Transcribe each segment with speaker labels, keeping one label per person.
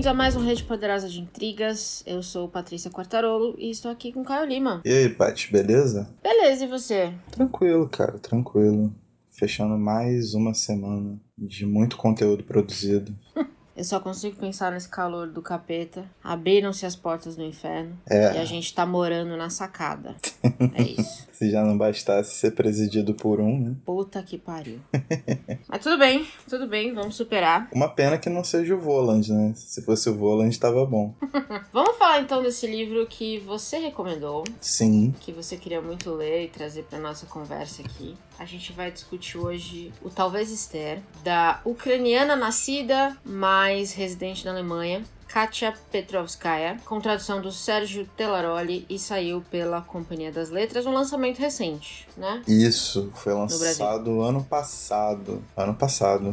Speaker 1: a mais um Rede Poderosa de Intrigas. Eu sou Patrícia Quartarolo e estou aqui com Caio Lima.
Speaker 2: E aí, Paty, beleza?
Speaker 1: Beleza, e você?
Speaker 2: Tranquilo, cara, tranquilo. Fechando mais uma semana de muito conteúdo produzido.
Speaker 1: Eu só consigo pensar nesse calor do capeta. Abriram-se as portas do inferno.
Speaker 2: É.
Speaker 1: E a gente tá morando na sacada. É isso.
Speaker 2: Se já não bastasse ser presidido por um, né?
Speaker 1: Puta que pariu. Mas tudo bem, vamos superar.
Speaker 2: Uma pena que não seja o Voland, né? Se fosse o Voland, tava bom.
Speaker 1: Vamos falar então desse livro que você recomendou.
Speaker 2: Sim.
Speaker 1: Que você queria muito ler e trazer pra nossa conversa aqui. A gente vai discutir hoje o Talvez Esther, da ucraniana nascida, mas residente na Alemanha, Katia Petrovskaya, com tradução do Sérgio Telaroli, e saiu pela Companhia das Letras, um lançamento recente, né?
Speaker 2: Isso, foi lançado ano passado.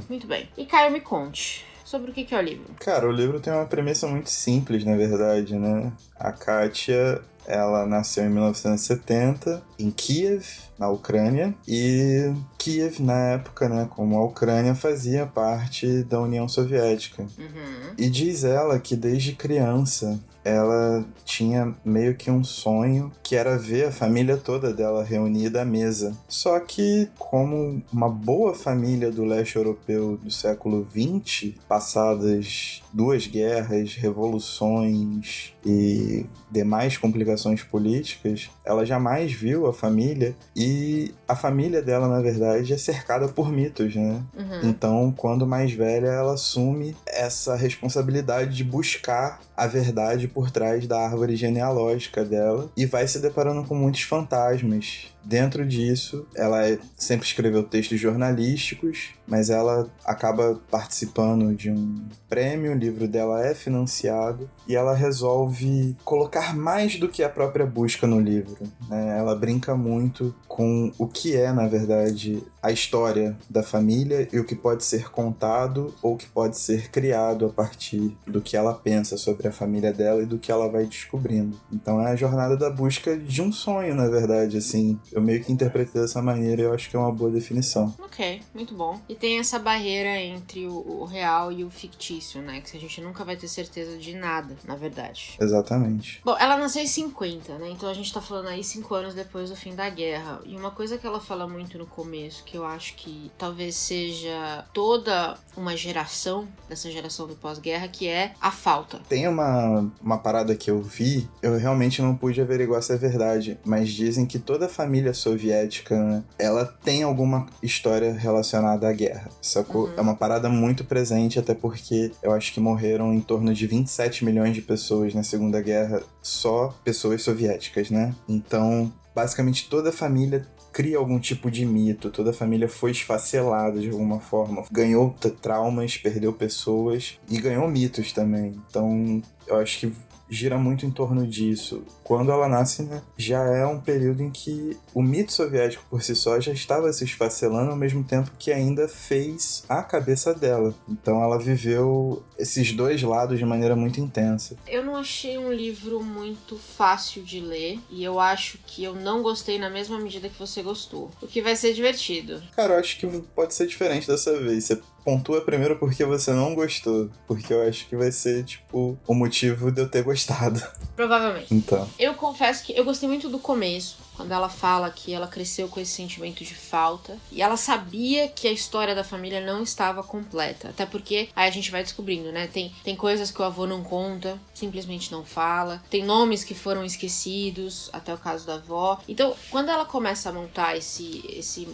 Speaker 1: Muito bem. E Caio, me conte sobre o que é o livro.
Speaker 2: Cara, o livro tem uma premissa muito simples, na verdade, né? A Katia, ela nasceu em 1970 em Kiev, na Ucrânia, e Kiev, na época, né, como a Ucrânia, fazia parte da União Soviética.
Speaker 1: Uhum.
Speaker 2: E diz ela que desde criança ela tinha meio que um sonho que era ver a família toda dela reunida à mesa. Só que, como uma boa família do leste europeu do século XX, passadas 2 guerras, revoluções e demais complicações políticas, ela jamais viu a família, e a família dela, na verdade, é cercada por mitos, né?
Speaker 1: Uhum.
Speaker 2: Então, quando mais velha, ela assume essa responsabilidade de buscar a verdade por trás da árvore genealógica dela e vai se deparando com muitos fantasmas. Dentro disso, ela sempre escreveu textos jornalísticos, mas ela acaba participando de um prêmio, o livro dela é financiado, e ela resolve colocar mais do que a própria busca no livro, né? Ela brinca muito com o que é, na verdade, a história da família e o que pode ser contado ou que pode ser criado a partir do que ela pensa sobre a família dela e do que ela vai descobrindo. Então é a jornada da busca de um sonho, na verdade, assim. Eu meio que interpretei dessa maneira e eu acho que é uma boa definição.
Speaker 1: Ok, muito bom. E tem essa barreira entre o real e o fictício, né? Que a gente nunca vai ter certeza de nada, na verdade.
Speaker 2: Exatamente.
Speaker 1: Bom, ela nasceu em 50, né? Então a gente tá falando aí 5 anos depois do fim da guerra. E uma coisa que ela fala muito no começo, que eu acho que talvez seja toda uma geração, dessa geração do pós-guerra, que é a falta.
Speaker 2: Tem uma parada que eu vi, eu realmente não pude averiguar se é verdade, mas dizem que toda a família soviética, né, ela tem alguma história relacionada à guerra, sacou? É uma parada muito presente, até porque eu acho que morreram em torno de 27 milhões de pessoas na Segunda Guerra, só pessoas soviéticas, né? Então, basicamente toda a família cria algum tipo de mito, toda a família foi esfacelada de alguma forma, ganhou traumas, perdeu pessoas e ganhou mitos também. Então, eu acho que gira muito em torno disso. Quando ela nasce, né, já é um período em que o mito soviético por si só já estava se esfacelando, ao mesmo tempo que ainda fez a cabeça dela. Então ela viveu esses dois lados de maneira muito intensa.
Speaker 1: Eu não achei um livro muito fácil de ler, e eu acho que eu não gostei na mesma medida que você gostou. O que vai ser divertido.
Speaker 2: Cara, eu acho que pode ser diferente dessa vez. Você pontua primeiro porque você não gostou. Porque eu acho que vai ser, tipo, o motivo de eu ter gostado.
Speaker 1: Provavelmente.
Speaker 2: Então.
Speaker 1: Eu confesso que eu gostei muito do começo, quando ela fala que ela cresceu com esse sentimento de falta. E ela sabia que a história da família não estava completa. Até porque aí a gente vai descobrindo, né? Tem coisas que o avô não conta, simplesmente não fala. Tem nomes que foram esquecidos, até o caso da avó. Então, quando ela começa a montar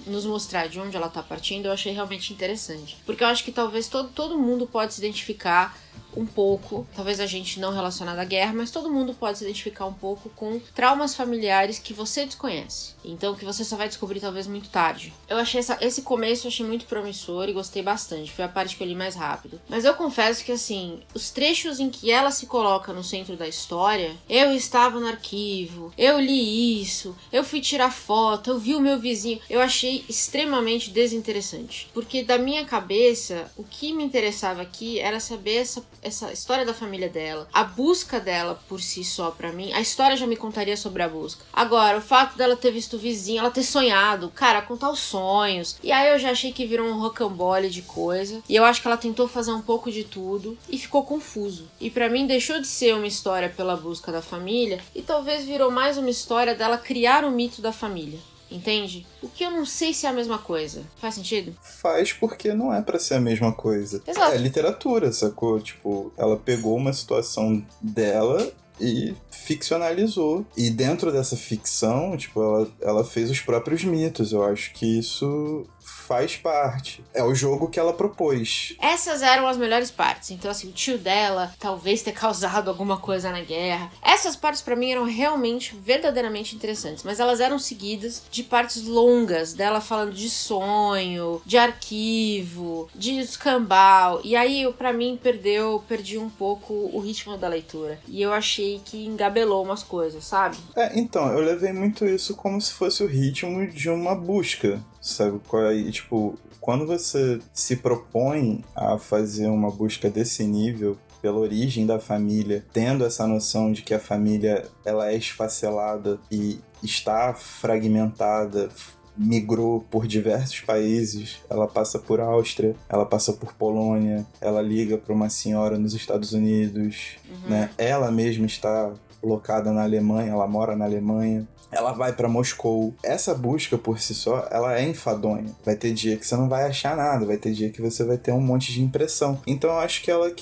Speaker 1: nos mostrar de onde ela tá partindo, eu achei realmente interessante. Porque eu acho que talvez todo mundo pode se identificar um pouco, talvez a gente não relacionada à guerra, mas todo mundo pode se identificar um pouco com traumas familiares que você desconhece. Então, que você só vai descobrir talvez muito tarde. Eu achei esse começo eu achei muito promissor e gostei bastante. Foi a parte que eu li mais rápido. Mas eu confesso que, assim, os trechos em que ela se coloca no centro da história, eu estava no arquivo, eu li isso, eu fui tirar foto, eu vi o meu vizinho, eu achei extremamente desinteressante. Porque da minha cabeça, o que me interessava aqui era saber essa história da família dela, a busca dela por si só pra mim, a história já me contaria sobre a busca. Agora, o fato dela ter visto o vizinho, ela ter sonhado, cara, contar os sonhos. E aí eu já achei que virou um rocambole de coisa. E eu acho que ela tentou fazer um pouco de tudo e ficou confuso. E pra mim deixou de ser uma história pela busca da família e talvez virou mais uma história dela criar o mito da família. Entende? O que eu não sei se é a mesma coisa. Faz sentido?
Speaker 2: Faz, porque não é pra ser a mesma coisa.
Speaker 1: Exato.
Speaker 2: É literatura, sacou? Tipo, ela pegou uma situação dela e ficcionalizou. E dentro dessa ficção, tipo, ela fez os próprios mitos. Eu acho que isso faz parte. É o jogo que ela propôs.
Speaker 1: Essas eram as melhores partes. Então, assim, o tio dela talvez ter causado alguma coisa na guerra. Essas partes, pra mim, eram realmente, verdadeiramente interessantes. Mas elas eram seguidas de partes longas dela falando de sonho, de arquivo, de escambau. E aí, pra mim, perdi um pouco o ritmo da leitura. E eu achei que engabelou umas coisas, sabe?
Speaker 2: Então, eu levei muito isso como se fosse o ritmo de uma busca, sabe? E, tipo, quando você se propõe a fazer uma busca desse nível, pela origem da família, tendo essa noção de que a família ela é esfacelada e está fragmentada, migrou por diversos países, ela passa por Áustria, ela passa por Polônia, ela liga para uma senhora nos Estados Unidos, né? Ela mesma está locada na Alemanha, ela mora na Alemanha. Ela vai pra Moscou. Essa busca por si só, ela é enfadonha. Vai ter dia que você não vai achar nada, vai ter dia que você vai ter um monte de impressão. Então eu acho que ela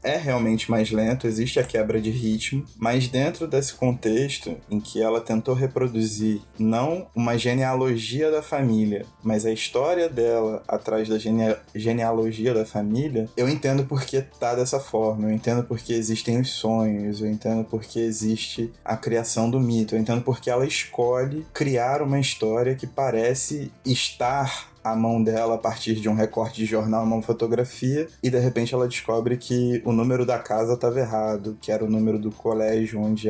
Speaker 2: é realmente mais lento, existe a quebra de ritmo, mas dentro desse contexto em que ela tentou reproduzir não uma genealogia da família, mas a história dela atrás da genealogia da família, eu entendo porque tá dessa forma, eu entendo porque existem os sonhos, eu entendo porque existe a criação do mito, eu entendo porque ela escolhe criar uma história que parece estar à mão dela a partir de um recorte de jornal, uma fotografia, e de repente ela descobre que o número da casa estava errado, que era o número do colégio onde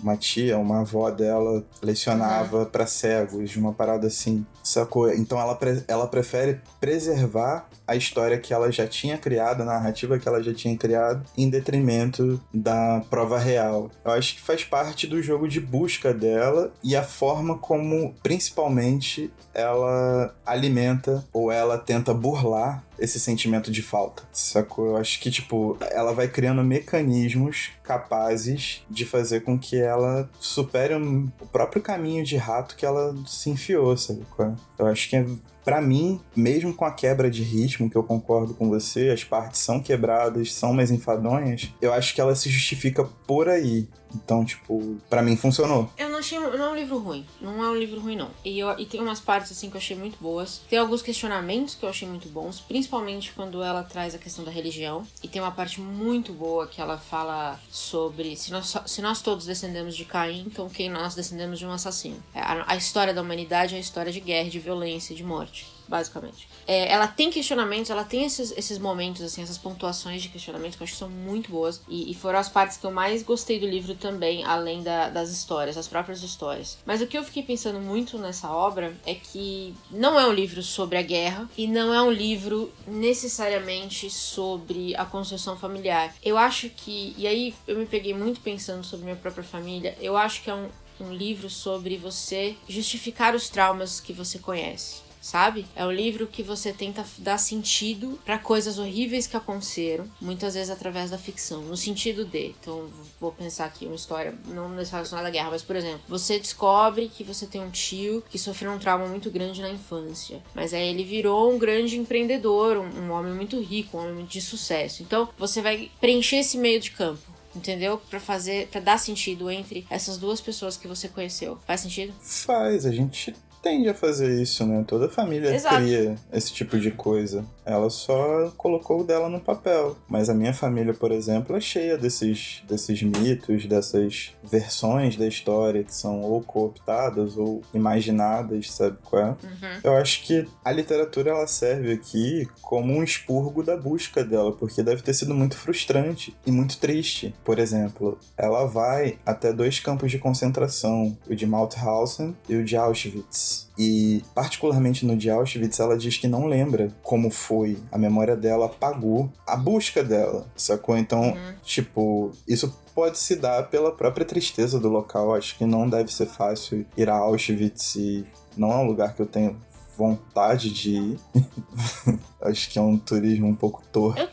Speaker 2: uma tia, uma avó dela lecionava para cegos, uma parada assim, sacou? Então ela prefere preservar a história que ela já tinha criado, a narrativa que ela já tinha criado, em detrimento da prova real. Eu acho que faz parte do jogo de busca dela e a forma como, principalmente, ela alimenta ou ela tenta burlar esse sentimento de falta, sacou? Eu acho que, tipo, ela vai criando mecanismos capazes de fazer com que ela supere o próprio caminho de rato que ela se enfiou, sacou? Eu acho que pra mim, mesmo com a quebra de ritmo, que eu concordo com você, as partes são quebradas, são mais enfadonhas, eu acho que ela se justifica por aí. Então, tipo, pra mim funcionou.
Speaker 1: Não é um livro ruim. Não é um livro ruim, não. E tem umas partes, assim, que eu achei muito boas. Tem alguns questionamentos que eu achei muito bons, principalmente quando ela traz a questão da religião. E tem uma parte muito boa que ela fala sobre se nós todos descendemos de Caim, então quem nós descendemos de um assassino. A história da humanidade é a história de guerra, de violência e de morte, basicamente. Ela tem questionamentos, ela tem esses momentos, assim, essas pontuações de questionamentos que eu acho que são muito boas. E foram as partes que eu mais gostei do livro também, além das histórias, das próprias histórias. Mas o que eu fiquei pensando muito nessa obra é que não é um livro sobre a guerra e não é um livro necessariamente sobre a construção familiar. Eu acho que, e aí eu me peguei muito pensando sobre minha própria família, eu acho que é um livro sobre você justificar os traumas que você conhece. Sabe? É um livro que você tenta dar sentido para coisas horríveis que aconteceram, muitas vezes através da ficção, no sentido de, então vou pensar aqui uma história não relacionada à guerra, mas por exemplo, você descobre que você tem um tio que sofreu um trauma muito grande na infância, mas aí ele virou um grande empreendedor, um homem muito rico, um homem de sucesso, então você vai preencher esse meio de campo. Entendeu? Pra dar sentido entre essas duas pessoas que você conheceu. Faz sentido?
Speaker 2: Faz, a gente tende a fazer isso, né? Toda família cria esse tipo de coisa. Ela só colocou o dela no papel. Mas a minha família, por exemplo, é cheia desses mitos, dessas versões da história que são ou cooptadas ou imaginadas, sabe qual é? Eu acho que a literatura, ela serve aqui como um expurgo da busca dela, porque deve ter sido muito frustrante e muito triste. Por exemplo, ela vai até 2 campos de concentração, o de Mauthausen e o de Auschwitz. Auschwitz. E, particularmente no de Auschwitz, ela diz que não lembra como foi. A memória dela apagou a busca dela, sacou? Então, tipo, isso pode se dar pela própria tristeza do local. Acho que não deve ser fácil ir a Auschwitz e não é um lugar que eu tenho vontade de ir. Acho que é um turismo um pouco torto.
Speaker 1: Eu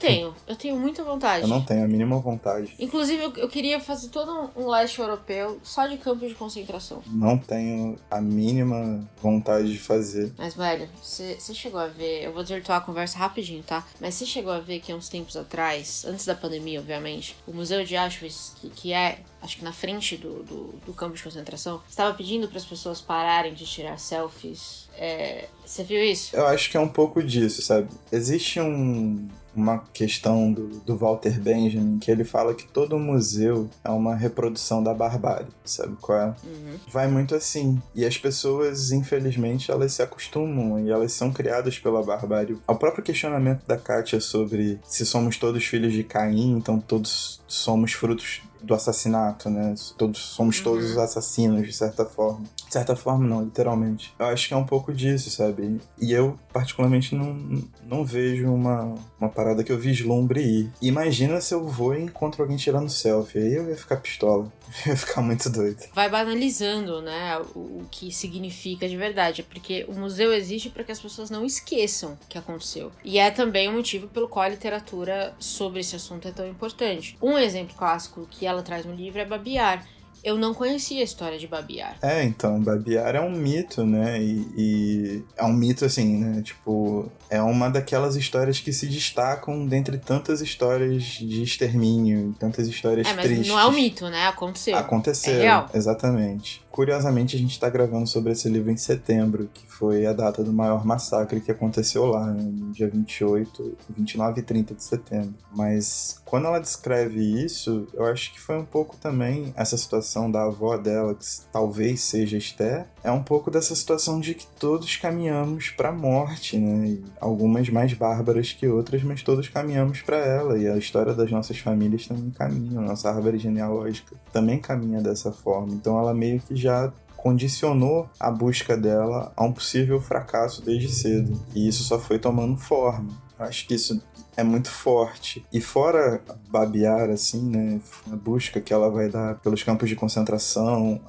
Speaker 1: tenho muita vontade.
Speaker 2: Eu não tenho a mínima vontade.
Speaker 1: Inclusive, eu queria fazer todo um leste europeu só de campos de concentração.
Speaker 2: Não tenho a mínima vontade de fazer.
Speaker 1: Mas, velho, você chegou a ver... Eu vou desvirtuar a conversa rapidinho, tá? Mas você chegou a ver que há uns tempos atrás, antes da pandemia, obviamente, o Museu de Auschwitz, que é, acho que na frente do campo de concentração, estava pedindo para as pessoas pararem de tirar selfies. Você viu isso?
Speaker 2: Eu acho que é um pouco disso, sabe? Existe uma questão do Walter Benjamin, que ele fala que todo museu é uma reprodução da barbárie, sabe qual é? Vai muito assim. E as pessoas, infelizmente, elas se acostumam e elas são criadas pela barbárie. O próprio questionamento da Kátia sobre se somos todos filhos de Caim, então todos somos frutos do assassinato, né? Somos todos assassinos, de certa forma. De certa forma, não, literalmente. Eu acho que é um pouco disso, sabe? E eu, particularmente, não vejo uma parada que eu vislumbre ir. Imagina se eu vou e encontro alguém tirando selfie. Aí eu ia ficar pistola. Eu ia ficar muito doido.
Speaker 1: Vai banalizando, né, o que significa de verdade. Porque o museu existe para que as pessoas não esqueçam o que aconteceu. E é também o motivo pelo qual a literatura sobre esse assunto é tão importante. Um exemplo clássico que ela traz no livro é Babi Yar. Eu não conhecia a história de Babi Yar.
Speaker 2: Então, Babi Yar é um mito, né? E é um mito, assim, né? Tipo, é uma daquelas histórias que se destacam dentre tantas histórias de extermínio, tantas histórias
Speaker 1: mas
Speaker 2: tristes.
Speaker 1: Não é um mito, né? Aconteceu.
Speaker 2: Aconteceu,
Speaker 1: é real.
Speaker 2: Exatamente. Curiosamente, a gente tá gravando sobre esse livro em setembro, que foi a data do maior massacre que aconteceu lá, né? No dia 29 e 30 de setembro. Mas quando ela descreve isso, eu acho que foi um pouco também essa situação da avó dela, que talvez seja Esther, é um pouco dessa situação de que todos caminhamos pra morte, né? E algumas mais bárbaras que outras, mas todos caminhamos pra ela. E a história das nossas famílias também caminha, a nossa árvore genealógica também caminha dessa forma. Então ela meio que já condicionou a busca dela a um possível fracasso desde cedo. E isso só foi tomando forma. Eu acho que isso é muito forte. E fora Babi Yar, assim, né? A busca que ela vai dar pelos campos de concentração,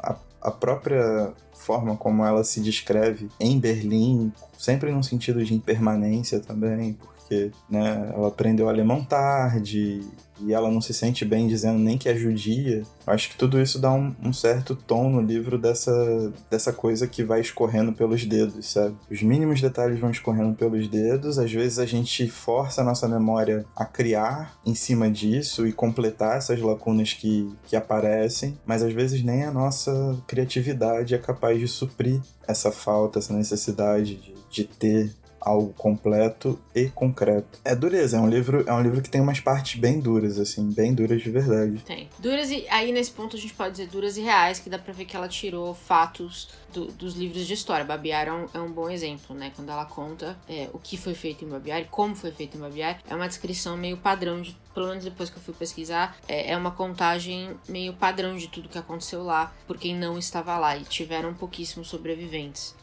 Speaker 2: a própria forma como ela se descreve em Berlim, sempre num sentido de impermanência também, porque, né, ela aprendeu alemão tarde e ela não se sente bem dizendo nem que é judia. Eu acho que tudo isso dá um certo tom no livro dessa coisa que vai escorrendo pelos dedos, sabe? Os mínimos detalhes vão escorrendo pelos dedos, às vezes a gente força a nossa memória a criar em cima disso e completar essas lacunas que aparecem, mas às vezes nem a nossa criatividade é capaz de suprir essa falta, essa necessidade de ter algo completo e concreto. É dureza, é um livro que tem umas partes bem duras, assim, bem duras de verdade.
Speaker 1: Tem. Duras e aí nesse ponto a gente pode dizer duras e reais, que dá pra ver que ela tirou fatos dos livros de história. Babi Yar é um bom exemplo, né? Quando ela conta o que foi feito em Babi Yar e como foi feito em Babi Yar, é uma descrição meio padrão de, pelo menos depois que eu fui pesquisar, é uma contagem meio padrão de tudo que aconteceu lá, por quem não estava lá, e tiveram pouquíssimos sobreviventes.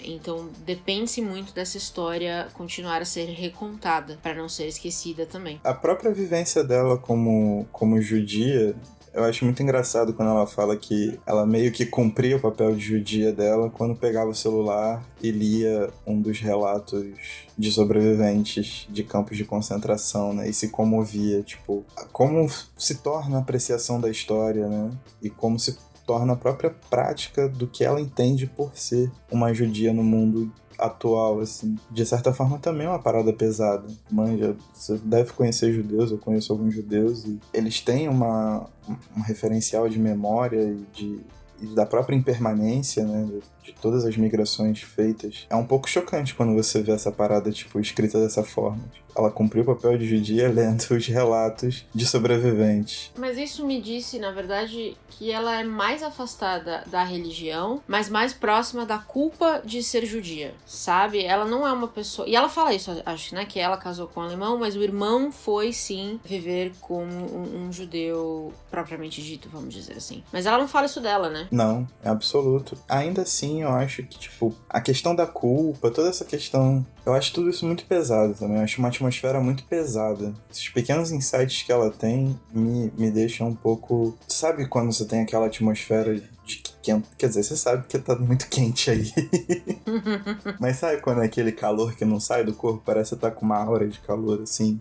Speaker 1: Então depende muito dessa história continuar a ser recontada, para não ser esquecida também.
Speaker 2: A própria vivência dela como judia, eu acho muito engraçado quando ela fala que ela meio que cumpria o papel de judia dela quando pegava o celular e lia um dos relatos de sobreviventes de campos de concentração, né? E se comovia, tipo, como se torna a apreciação da história, né? E como se torna a própria prática do que ela entende por ser uma judia no mundo atual, assim. De certa forma também é uma parada pesada. Manja, você deve conhecer judeus, eu conheço alguns judeus, e eles têm um referencial de memória e da própria impermanência, né, de todas as migrações feitas. É um pouco chocante quando você vê essa parada, tipo, escrita dessa forma. Ela cumpriu o papel de judia lendo os relatos de sobreviventes.
Speaker 1: Mas isso me disse, na verdade, que ela é mais afastada da religião, mas mais próxima da culpa de ser judia, sabe? Ela não é uma pessoa... E ela fala isso, acho, né? Que ela casou com um alemão, mas o irmão foi, sim, viver como um judeu propriamente dito, vamos dizer assim. Mas ela não fala isso dela, né? né?
Speaker 2: Não, é absoluto. Ainda assim, eu acho que, tipo, a questão da culpa, toda essa questão... Eu acho tudo isso muito pesado também. Eu acho uma atmosfera muito pesada. Esses pequenos insights que ela tem me deixam um pouco... Sabe quando você tem aquela atmosfera de quente? Quer dizer, você sabe que tá muito quente aí. Mas sabe quando é aquele calor que não sai do corpo? Parece que tá com uma aura de calor, assim.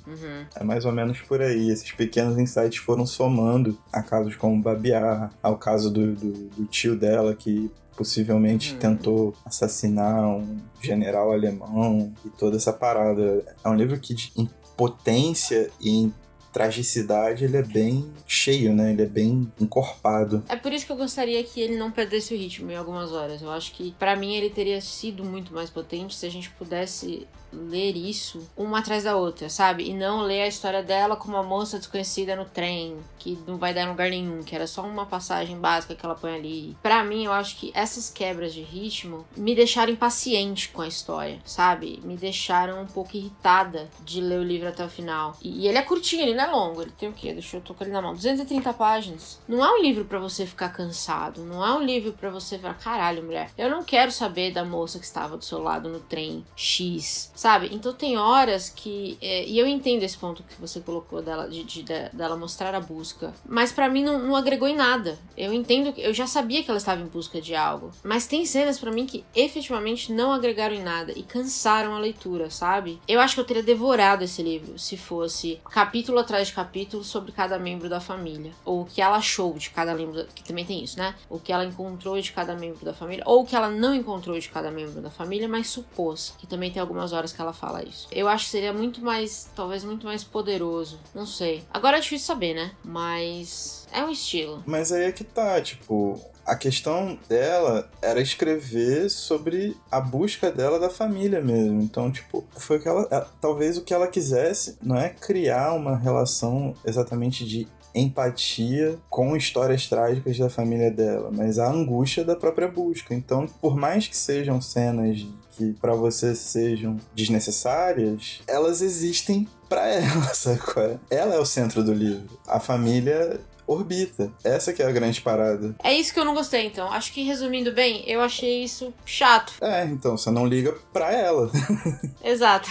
Speaker 2: É mais ou menos por aí. Esses pequenos insights foram somando a casos como Babiá, ao caso do tio dela, que possivelmente tentou assassinar um general alemão e toda essa parada. É um livro que, em potência e em tragicidade, ele é bem cheio, né? Ele é bem encorpado.
Speaker 1: É por isso que eu gostaria que ele não perdesse o ritmo em algumas horas. Eu acho que, pra mim, ele teria sido muito mais potente se a gente pudesse ler isso uma atrás da outra, sabe? E não ler a história dela com uma moça desconhecida no trem, que não vai dar em lugar nenhum, que era só uma passagem básica que ela põe ali. Pra mim, eu acho que essas quebras de ritmo me deixaram impaciente com a história, sabe? Me deixaram um pouco irritada de ler o livro até o final. E ele é curtinho, ele não é longo. Ele tem o quê? Deixa eu tocar ele na mão. 230 páginas. Não é um livro pra você ficar cansado. Não é um livro pra você falar, caralho, mulher, eu não quero saber da moça que estava do seu lado no trem X, sabe? Então tem horas que... e eu entendo esse ponto que você colocou dela, dela mostrar a busca. Mas pra mim não agregou em nada. Eu entendo que... Eu já sabia que ela estava em busca de algo. Mas tem cenas pra mim que efetivamente não agregaram em nada. E cansaram a leitura, sabe? Eu acho que eu teria devorado esse livro se fosse capítulo atrás de capítulo sobre cada membro da família. Ou o que ela achou de cada membro... Que também tem isso, né? O que ela encontrou de cada membro da família. Ou o que ela não encontrou de cada membro da família, mas supôs. Que também tem algumas horas que ela fala isso. Eu acho que seria muito mais... Talvez muito mais poderoso. Não sei. Agora é difícil saber, né? Mas... é um estilo.
Speaker 2: Mas aí é que tá, tipo... A questão dela era escrever sobre a busca dela da família mesmo. Então, tipo, foi o que talvez o que ela quisesse não é criar uma relação exatamente de empatia com histórias trágicas da família dela, mas a angústia da própria busca. Então, por mais que sejam cenas que pra você sejam desnecessárias, elas existem pra ela, sabe? Ela é o centro do livro. A família orbita. Essa que é a grande parada.
Speaker 1: É isso que eu não gostei, então. Acho que, resumindo bem, eu achei isso chato.
Speaker 2: Então, você não liga pra ela.
Speaker 1: Exato.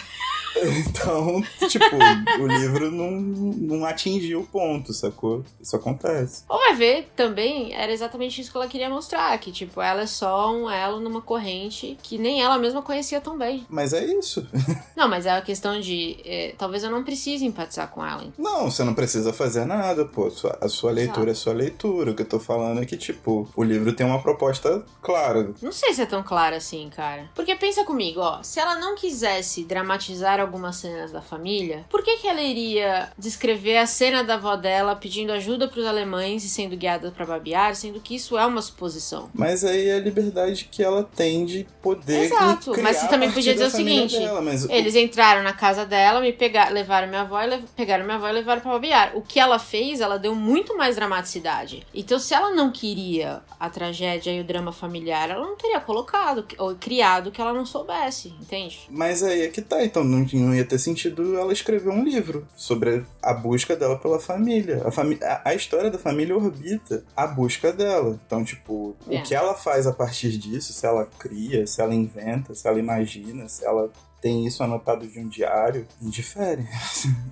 Speaker 2: Então, tipo, o livro não atingiu o ponto, sacou? Isso acontece.
Speaker 1: Ou vai ver, também, era exatamente isso que ela queria mostrar, que, tipo, ela é só um elo numa corrente que nem ela mesma conhecia tão bem.
Speaker 2: Mas é isso.
Speaker 1: Não, mas é a questão de, talvez eu não precise empatizar com ela.
Speaker 2: Não, você não precisa fazer nada, pô. A sua leitura é sua leitura. O que eu tô falando é que, tipo, o livro tem uma proposta clara.
Speaker 1: Não sei se é tão clara assim, cara. Porque pensa comigo, ó, se ela não quisesse dramatizar algumas cenas da família, por que ela iria descrever a cena da avó dela pedindo ajuda pros alemães e sendo guiada pra babear, sendo que isso é uma suposição?
Speaker 2: Mas aí é a liberdade que ela tem de poder
Speaker 1: Exato,
Speaker 2: criar
Speaker 1: mas você também
Speaker 2: a partir
Speaker 1: podia dizer
Speaker 2: da
Speaker 1: o
Speaker 2: família
Speaker 1: seguinte,
Speaker 2: dela, mas
Speaker 1: eles entraram na casa dela, levaram minha avó pegaram minha avó e levaram pra babear. O que ela fez, ela deu muito mais dramaticidade. Então, se ela não queria a tragédia e o drama familiar, ela não teria colocado ou criado que ela não soubesse, entende?
Speaker 2: Mas aí é que tá, então não ia ter sentido ela escrever um livro sobre a busca dela pela família. A história da família orbita a busca dela. Então, tipo, o que ela faz a partir disso, se ela cria, se ela inventa, se ela imagina, se ela tem isso anotado de um diário, indifere.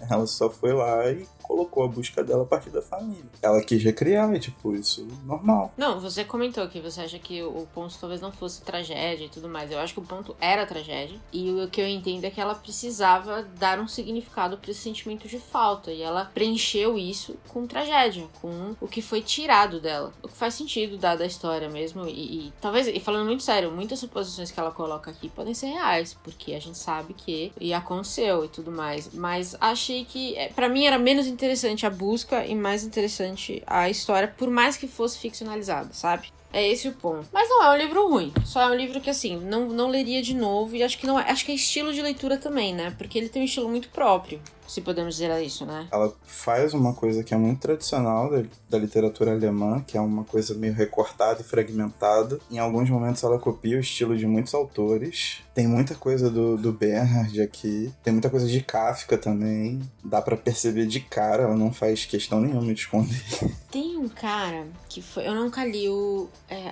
Speaker 2: Ela só foi lá e colocou a busca dela a partir da família. Ela quis recriar, tipo, isso normal.
Speaker 1: Não, você comentou que você acha que o ponto talvez não fosse tragédia e tudo mais. Eu acho que o ponto era tragédia. E o que eu entendo é que ela precisava dar um significado para esse sentimento de falta. E ela preencheu isso com tragédia, com o que foi tirado dela. O que faz sentido dada a história mesmo. E talvez, e falando muito sério, muitas suposições que ela coloca aqui podem ser reais, porque a gente sabe que aconteceu e tudo mais. Mas achei que, pra mim, era menos interessante a busca e mais interessante a história, por mais que fosse ficcionalizada, sabe? É esse o ponto. Mas não é um livro ruim. Só é um livro que, assim, não leria de novo. E acho que não é. Acho que é estilo de leitura também, né? Porque ele tem um estilo muito próprio, se podemos dizer isso, né?
Speaker 2: Ela faz uma coisa que é muito tradicional da literatura alemã, que é uma coisa meio recortada e fragmentada. Em alguns momentos ela copia o estilo de muitos autores. Tem muita coisa do Bernhard aqui. Tem muita coisa de Kafka também. Dá pra perceber de cara, ela não faz questão nenhuma de esconder.
Speaker 1: Tem um cara que foi... Eu nunca li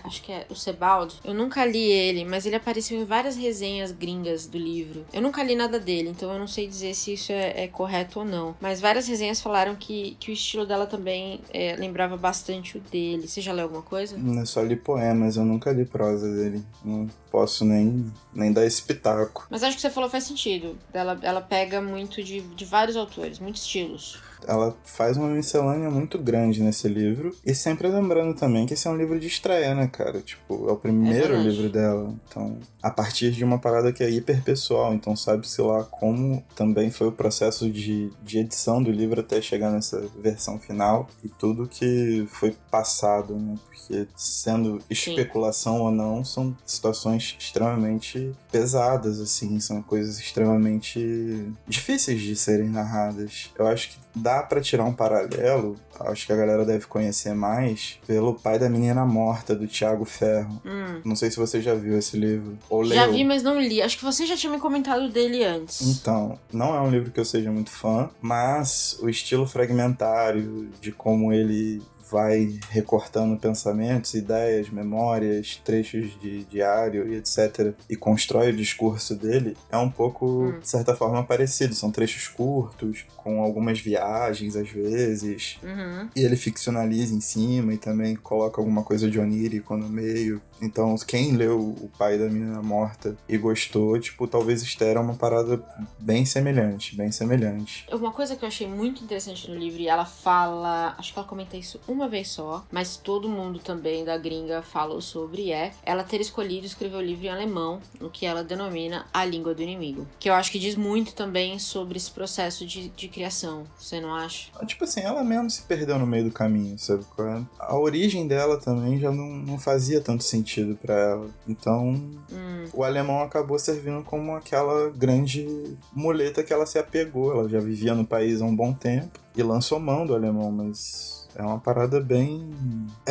Speaker 1: acho que é o Sebald. Eu nunca li ele, mas ele apareceu em várias resenhas gringas do livro. Eu nunca li nada dele, então eu não sei dizer se isso é correto ou não. Mas várias resenhas falaram que o estilo dela também lembrava bastante o dele. Você já leu alguma coisa?
Speaker 2: Eu só li poemas, eu nunca li prosa dele. Não posso nem dar esse pitaco.
Speaker 1: Mas acho que você falou faz sentido. Ela pega muito de vários autores, muitos estilos.
Speaker 2: Ela faz uma miscelânea muito grande nesse livro. E sempre lembrando também que esse é um livro de estreia, né, cara? Tipo, é o primeiro livro dela. Então, a partir de uma parada que é hiper pessoal. Então, sabe-se lá como também foi o processo de edição do livro até chegar nessa versão final. E tudo que foi passado, né? Porque, sendo especulação ou não, são situações extremamente pesadas, assim. São coisas extremamente difíceis de serem narradas. Eu acho que dá pra tirar um paralelo, acho que a galera deve conhecer mais, pelo Pai da Menina Morta, do Tiago Ferro. Não sei se você já viu esse livro, ou leu.
Speaker 1: Já vi, mas não li. Acho que você já tinha me comentado dele antes.
Speaker 2: Então, não é um livro que eu seja muito fã, mas o estilo fragmentário de como ele vai recortando pensamentos, ideias, memórias, trechos de diário e etc. e constrói o discurso dele, é um pouco, de certa forma, parecido. São trechos curtos, com algumas viagens, às vezes. E ele ficcionaliza em cima e também coloca alguma coisa de onírico no meio. Então, quem leu O Pai da Menina Morta e gostou, tipo, talvez esteja uma parada bem semelhante, bem semelhante.
Speaker 1: Uma coisa que eu achei muito interessante no livro, e ela fala, acho que ela comenta isso uma vez só, mas todo mundo também da gringa falou sobre, ela ter escolhido escrever o livro em alemão, no que ela denomina a língua do inimigo. Que eu acho que diz muito também sobre esse processo de criação, você não acha?
Speaker 2: Tipo assim, ela mesmo se perdeu no meio do caminho, sabe? A origem dela também já não fazia tanto sentido pra ela. Então, o alemão acabou servindo como aquela grande muleta que ela se apegou. Ela já vivia no país há um bom tempo e lançou mão do alemão, mas é uma parada bem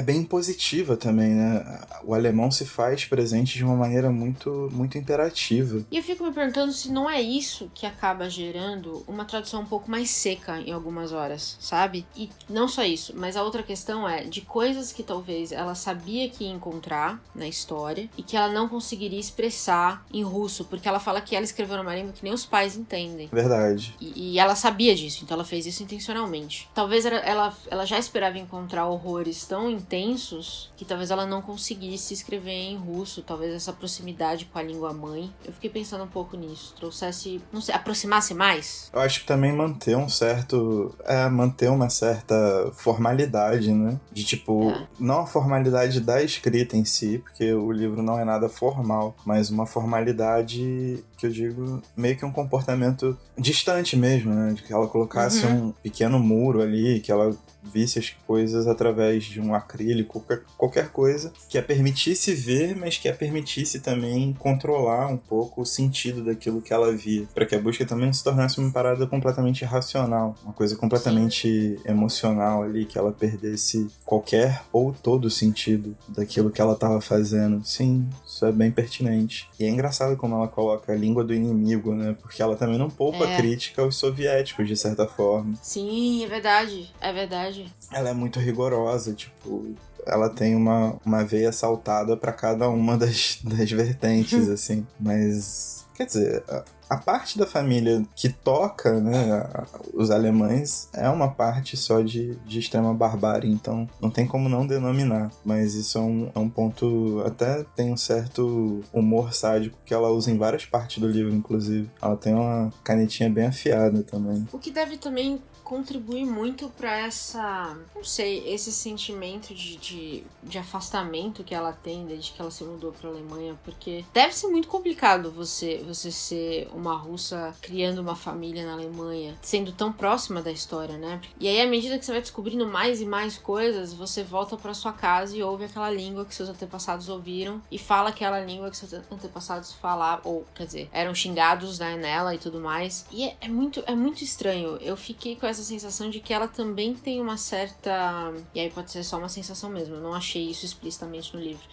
Speaker 2: impositiva também, né? O alemão se faz presente de uma maneira muito, muito imperativa.
Speaker 1: E eu fico me perguntando se não é isso que acaba gerando uma tradução um pouco mais seca em algumas horas, sabe? E não só isso, mas a outra questão é de coisas que talvez ela sabia que ia encontrar na história e que ela não conseguiria expressar em russo, porque ela fala que ela escreveu numa língua que nem os pais entendem.
Speaker 2: Verdade.
Speaker 1: E ela sabia disso, então ela fez isso intencionalmente. Talvez ela já esperava encontrar horrores tão intensos que talvez ela não conseguisse escrever em russo, talvez essa proximidade com a língua mãe. Eu fiquei pensando um pouco nisso, trouxesse, não sei, aproximasse mais?
Speaker 2: Eu acho que também manter uma certa formalidade, né? De tipo, não a formalidade da escrita em si, porque o livro não é nada formal, mas uma formalidade que eu digo meio que um comportamento distante mesmo, né? De que ela colocasse um pequeno muro ali, que ela visse as coisas através de um acrílico, qualquer coisa que a permitisse ver, mas que a permitisse também controlar um pouco o sentido daquilo que ela via, para que a busca também se tornasse uma parada completamente racional, uma coisa completamente emocional ali, que ela perdesse qualquer ou todo o sentido daquilo que ela estava fazendo. Sim, isso é bem pertinente. E é engraçado como ela coloca a língua do inimigo, né? Porque ela também não poupa crítica aos soviéticos, de certa forma.
Speaker 1: Sim, é verdade. É verdade.
Speaker 2: Ela é muito rigorosa, tipo, ela tem uma veia saltada para cada uma das vertentes, assim. Mas, quer dizer, a parte da família que toca, né, os alemães, é uma parte só de extrema barbárie, então não tem como não denominar. Mas isso é um ponto, até tem um certo humor sádico que ela usa em várias partes do livro, inclusive. Ela tem uma canetinha bem afiada também.
Speaker 1: O que deve também contribui muito pra esse sentimento de afastamento que ela tem desde que ela se mudou pra Alemanha, porque deve ser muito complicado você ser uma russa criando uma família na Alemanha, sendo tão próxima da história, né? E aí, à medida que você vai descobrindo mais e mais coisas, você volta pra sua casa e ouve aquela língua que seus antepassados ouviram e fala aquela língua que seus antepassados falavam, ou, quer dizer, eram xingados, né, nela e tudo mais. E é muito estranho. Eu fiquei com essa sensação de que ela também tem uma certa... E aí pode ser só uma sensação mesmo, eu não achei isso explicitamente no livro.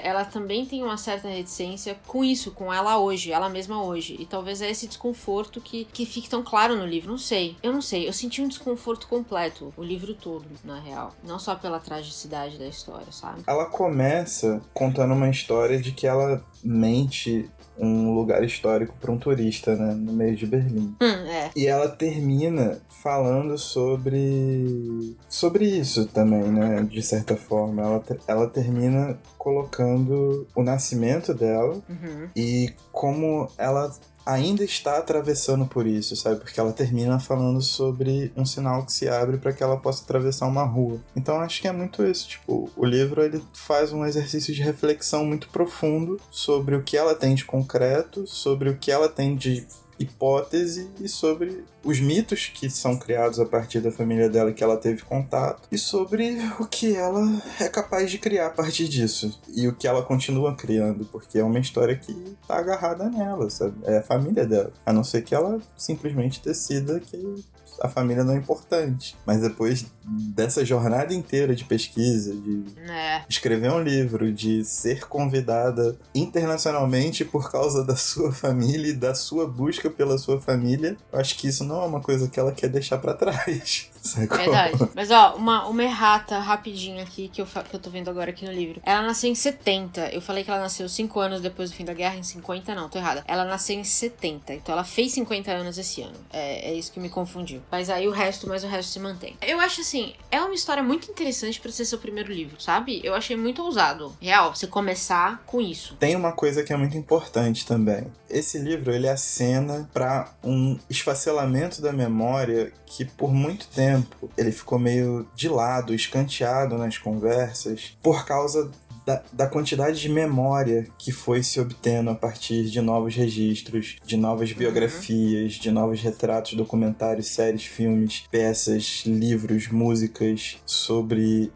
Speaker 1: Ela também tem uma certa reticência com isso, com ela hoje, ela mesma hoje. E Talvez é esse desconforto que fique tão claro no livro. Não sei. Eu senti um desconforto completo o livro todo, na real. Não só pela tragicidade da história, sabe?
Speaker 2: Ela começa contando uma história de que ela mente um lugar histórico para um turista, né, no meio de Berlim.
Speaker 1: É.
Speaker 2: E ela termina falando sobre isso também, né, de certa forma. Ela termina colocando o nascimento dela e como ela ainda está atravessando por isso, sabe? Porque ela termina falando sobre um sinal que se abre para que ela possa atravessar uma rua. Então acho que é muito isso, tipo, o livro ele faz um exercício de reflexão muito profundo sobre o que ela tem de concreto, sobre o que ela tem de hipótese e sobre os mitos que são criados a partir da família dela que ela teve contato e sobre o que ela é capaz de criar a partir disso e o que ela continua criando, porque é uma história que tá agarrada nela, sabe? É a família dela, a não ser que ela simplesmente decida que a família não é importante. Mas depois dessa jornada inteira de pesquisa, de escrever um livro, de ser convidada internacionalmente por causa da sua família e da sua busca pela sua família, eu acho que isso não é uma coisa que ela quer deixar pra trás.
Speaker 1: Verdade. Mas ó, uma errata rapidinho aqui que eu tô vendo agora aqui no livro. Ela nasceu em 70. Eu falei que ela nasceu 5 anos depois do fim da guerra. Em 50 não, tô errada. Ela nasceu em 70. Então ela fez 50 anos esse ano. É isso que me confundiu. Mas aí o resto se mantém. Eu acho assim, é uma história muito interessante pra ser seu primeiro livro, sabe? Eu achei muito ousado. Real, você começar com isso.
Speaker 2: Tem uma coisa que é muito importante também. Esse livro, ele acena pra um esfacelamento da memória que por muito tempo ele ficou meio de lado, escanteado nas conversas por causa da quantidade de memória que foi se obtendo a partir de novos registros, de novas biografias, de novos retratos, documentários, séries, filmes, peças, livros, músicas,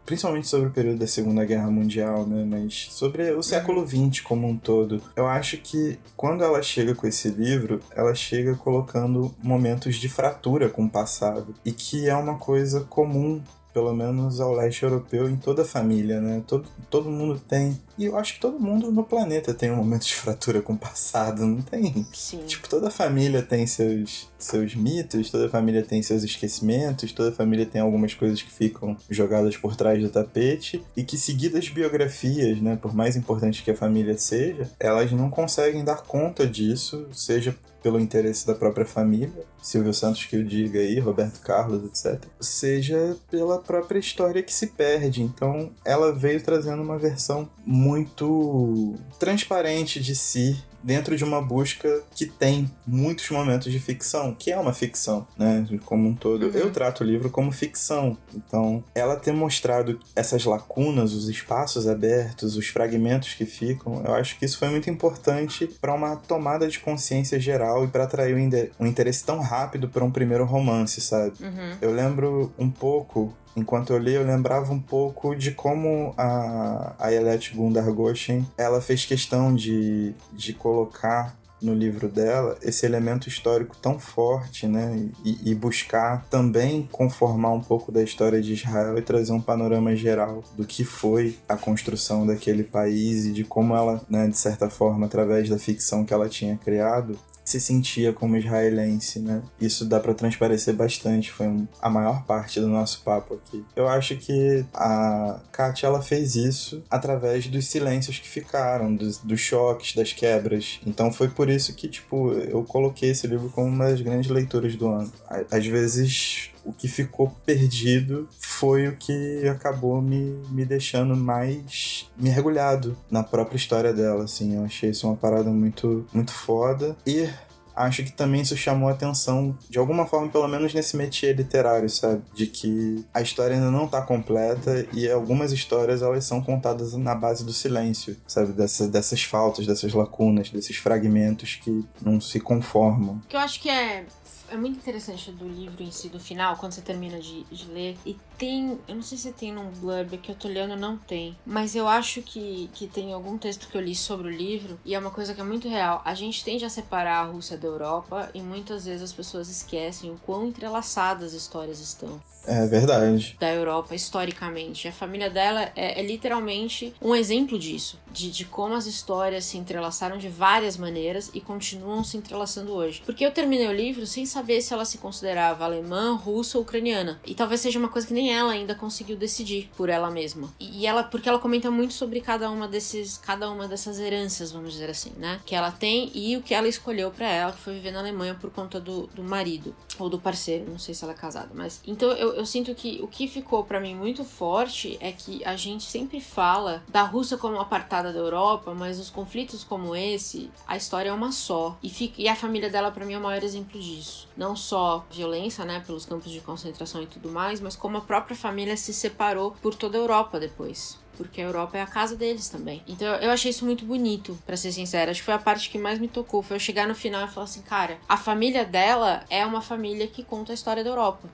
Speaker 2: principalmente sobre o período da Segunda Guerra Mundial, né? Mas sobre o século XX como um todo. Eu acho que quando ela chega com esse livro, ela chega colocando momentos de fratura com o passado, e que é uma coisa comum pelo menos ao leste europeu, em toda a família, né? Todo mundo tem. E eu acho que todo mundo no planeta tem um momento de fratura com o passado, não tem?
Speaker 1: Sim.
Speaker 2: Tipo, toda família tem seus mitos, toda família tem seus esquecimentos, toda família tem algumas coisas que ficam jogadas por trás do tapete e que, seguidas biografias, né, por mais importante que a família seja, elas não conseguem dar conta disso, seja pelo interesse da própria família, Silvio Santos que o diga aí, Roberto Carlos, etc. Seja pela própria história que se perde. Então, ela veio trazendo uma versão muito transparente de si, dentro de uma busca que tem muitos momentos de ficção, que é uma ficção, né, como um todo. Eu trato o livro como ficção. Então, ela ter mostrado essas lacunas, os espaços abertos, os fragmentos que ficam, eu acho que isso foi muito importante para uma tomada de consciência geral e para atrair um interesse tão rápido para um primeiro romance, sabe? Eu lembro um pouco... Enquanto eu li, eu lembrava um pouco de como a Ayelet Gundargoshen, ela fez questão de colocar no livro dela esse elemento histórico tão forte, né? E buscar também conformar um pouco da história de Israel e trazer um panorama geral do que foi a construção daquele país e de como ela, né, de certa forma, através da ficção que ela tinha criado, se sentia como israelense, né? Isso dá pra transparecer bastante, foi a maior parte do nosso papo aqui. Eu acho que a Kátia, ela fez isso através dos silêncios que ficaram, dos choques, das quebras. Então foi por isso que, tipo, eu coloquei esse livro como uma das grandes leituras do ano. Às vezes... o que ficou perdido foi o que acabou me deixando mais mergulhado na própria história dela, assim. Eu achei isso uma parada muito, muito foda. E acho que também isso chamou a atenção, de alguma forma, pelo menos nesse métier literário, sabe? De que a história ainda não tá completa e algumas histórias, elas são contadas na base do silêncio, sabe? Dessas faltas, dessas lacunas, desses fragmentos que não se conformam.
Speaker 1: O que eu acho que é É muito interessante do livro em si, do final, quando você termina de ler. E tem, eu não sei se tem num blurb que eu tô lendo, não tem. Mas eu acho que tem algum texto que eu li sobre o livro, e é uma coisa que é muito real. A gente tende a separar a Rússia da Europa, e muitas vezes as pessoas esquecem o quão entrelaçadas as histórias estão.
Speaker 2: É verdade.
Speaker 1: Da Europa, historicamente. A família dela é literalmente um exemplo disso. De como as histórias se entrelaçaram de várias maneiras e continuam se entrelaçando hoje. Porque eu terminei o livro sem saber se ela se considerava alemã, russa ou ucraniana. E talvez seja uma coisa que nem ela ainda conseguiu decidir por ela mesma. E ela, porque ela comenta muito sobre cada uma dessas heranças, vamos dizer assim, né? Que ela tem e o que ela escolheu pra ela, que foi viver na Alemanha por conta do marido. Ou do parceiro, não sei se ela é casada. Mas então eu sinto que o que ficou pra mim muito forte é que a gente sempre fala da Rússia como apartada da Europa, mas os conflitos como esse, a história é uma só. E a família dela pra mim é o maior exemplo disso. Não só violência, né, pelos campos de concentração e tudo mais, mas como a própria família se separou por toda a Europa depois. Porque a Europa é a casa deles também. Então eu achei isso muito bonito, pra ser sincera. Acho que foi a parte que mais me tocou. Foi eu chegar no final e falar assim, cara, a família dela é uma família que conta a história da Europa.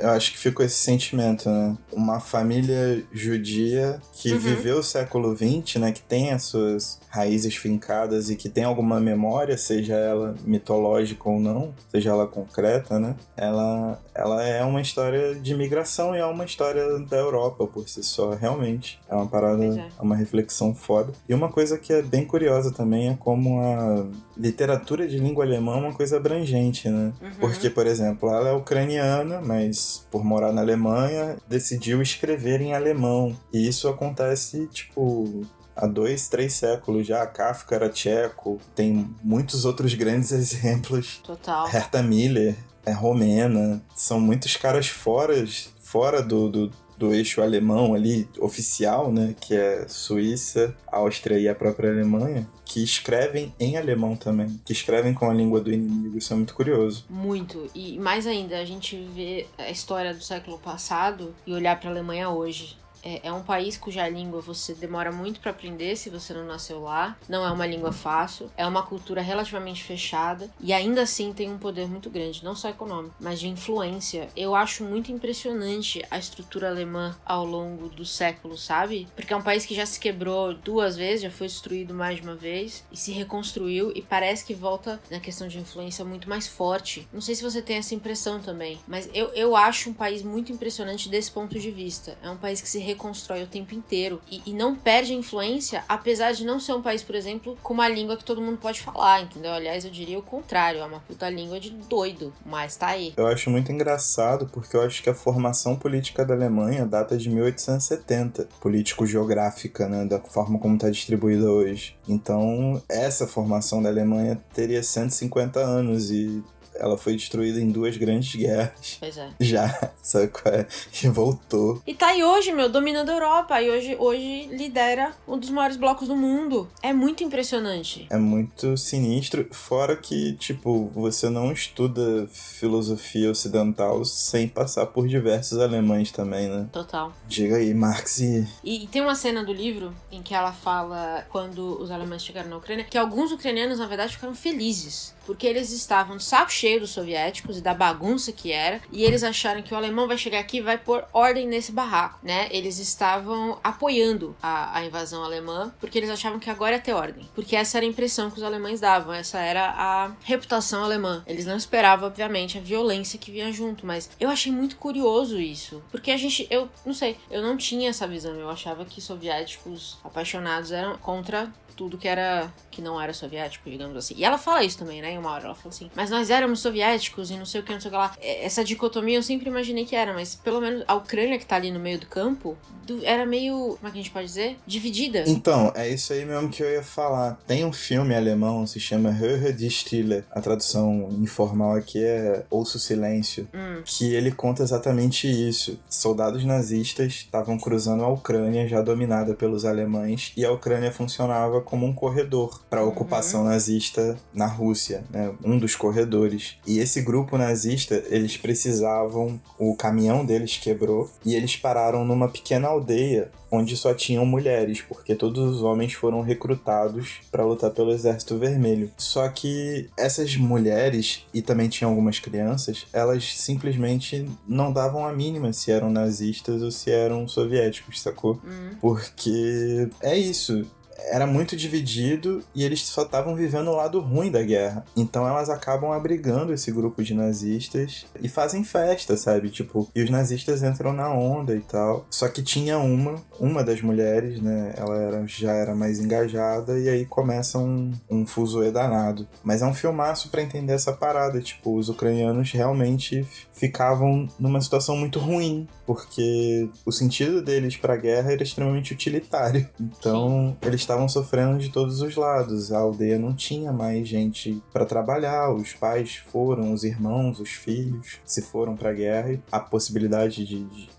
Speaker 2: Eu acho que ficou esse sentimento, né? Uma família judia que viveu o século XX, né? Que tem as suas raízes fincadas e que tem alguma memória, seja ela mitológica ou não, seja ela concreta, né? Ela é uma história de migração e é uma história da Europa por si só, realmente. É uma parada, é uma reflexão foda. E uma coisa que é bem curiosa também é como a literatura de língua alemã é uma coisa abrangente, né? Porque, por exemplo, ela é ucraniana, mas por morar na Alemanha, decidiu escrever em alemão. E isso acontece, tipo, há 2, 3 séculos já. Kafka era tcheco, tem muitos outros grandes exemplos.
Speaker 1: Total.
Speaker 2: Herta Miller é romena. São muitos caras fora do eixo alemão ali, oficial, né, que é Suíça, Áustria e a própria Alemanha, que escrevem em alemão também, que escrevem com a língua do inimigo. Isso é muito curioso.
Speaker 1: Muito. E mais ainda, a gente vê a história do século passado e olhar para a Alemanha hoje. É um país cuja língua você demora muito para aprender se você não nasceu lá. Não é uma língua fácil. É uma cultura relativamente fechada. E ainda assim tem um poder muito grande. Não só econômico, mas de influência. Eu acho muito impressionante a estrutura alemã ao longo do século, sabe? Porque é um país que já se quebrou 2 vezes, já foi destruído mais de uma vez. E se reconstruiu e parece que volta na questão de influência muito mais forte. Não sei se você tem essa impressão também. Mas eu acho um país muito impressionante desse ponto de vista. É um país que se reconstrói o tempo inteiro e não perde a influência, apesar de não ser um país, por exemplo, com uma língua que todo mundo pode falar, entendeu? Aliás, eu diria o contrário, é uma puta língua de doido, mas tá aí.
Speaker 2: Eu acho muito engraçado porque eu acho que a formação política da Alemanha data de 1870, político-geográfica, né, da forma como tá distribuída hoje. Então, essa formação da Alemanha teria 150 anos e ela foi destruída em 2 grandes guerras.
Speaker 1: Pois é.
Speaker 2: Já, sabe qual é? E voltou.
Speaker 1: E tá aí hoje, dominando a Europa. E hoje lidera um dos maiores blocos do mundo. É muito impressionante.
Speaker 2: É muito sinistro. Fora que, tipo, você não estuda filosofia ocidental sem passar por diversos alemães também, né?
Speaker 1: Total.
Speaker 2: Diga aí, Marx
Speaker 1: E tem uma cena do livro em que ela fala, quando os alemães chegaram na Ucrânia, que alguns ucranianos, na verdade, ficaram felizes. Porque eles estavam de saco cheio dos soviéticos e da bagunça que era. E eles acharam que o alemão vai chegar aqui e vai pôr ordem nesse barraco, né? Eles estavam apoiando a invasão alemã, porque eles achavam que agora ia ter ordem. Porque essa era a impressão que os alemães davam. Essa era a reputação alemã. Eles não esperavam, obviamente, a violência que vinha junto. Mas eu achei muito curioso isso. Porque eu não sei, eu não tinha essa visão. Eu achava que soviéticos apaixonados eram contra tudo que não era soviético, digamos assim. E ela fala isso também, né? Em uma hora ela fala assim, mas nós éramos soviéticos e não sei o que, não sei o que lá. Essa dicotomia eu sempre imaginei que era, mas pelo menos a Ucrânia que tá ali no meio do campo, era meio, como é que a gente pode dizer? Dividida.
Speaker 2: Então, é isso aí mesmo que eu ia falar. Tem um filme alemão, se chama Höhe die Stille. A tradução informal aqui é Ouça o Silêncio. que ele conta exatamente isso. Soldados nazistas estavam cruzando a Ucrânia, já dominada pelos alemães, e a Ucrânia funcionava como um corredor para a ocupação nazista na Rússia, né? Um dos corredores. E esse grupo nazista, eles precisavam, o caminhão deles quebrou, e eles pararam numa pequena aldeia onde só tinham mulheres, porque todos os homens foram recrutados para lutar pelo Exército Vermelho. Só que essas mulheres, e também tinham algumas crianças, elas simplesmente não davam a mínima se eram nazistas ou se eram soviéticos, sacou? Porque é isso. Era muito dividido e eles só estavam vivendo o lado ruim da guerra. Então elas acabam abrigando esse grupo de nazistas e fazem festa, sabe? Tipo, e os nazistas entram na onda e tal. Só que tinha uma das mulheres, né? Ela já era mais engajada e aí começa um fuzuê danado. Mas é um filmaço pra entender essa parada. Tipo, os ucranianos realmente ficavam numa situação muito ruim, porque o sentido deles pra guerra era extremamente utilitário. Então, eles estavam sofrendo de todos os lados. A aldeia não tinha mais gente pra trabalhar, os pais foram, os irmãos, os filhos se foram pra guerra, e a possibilidade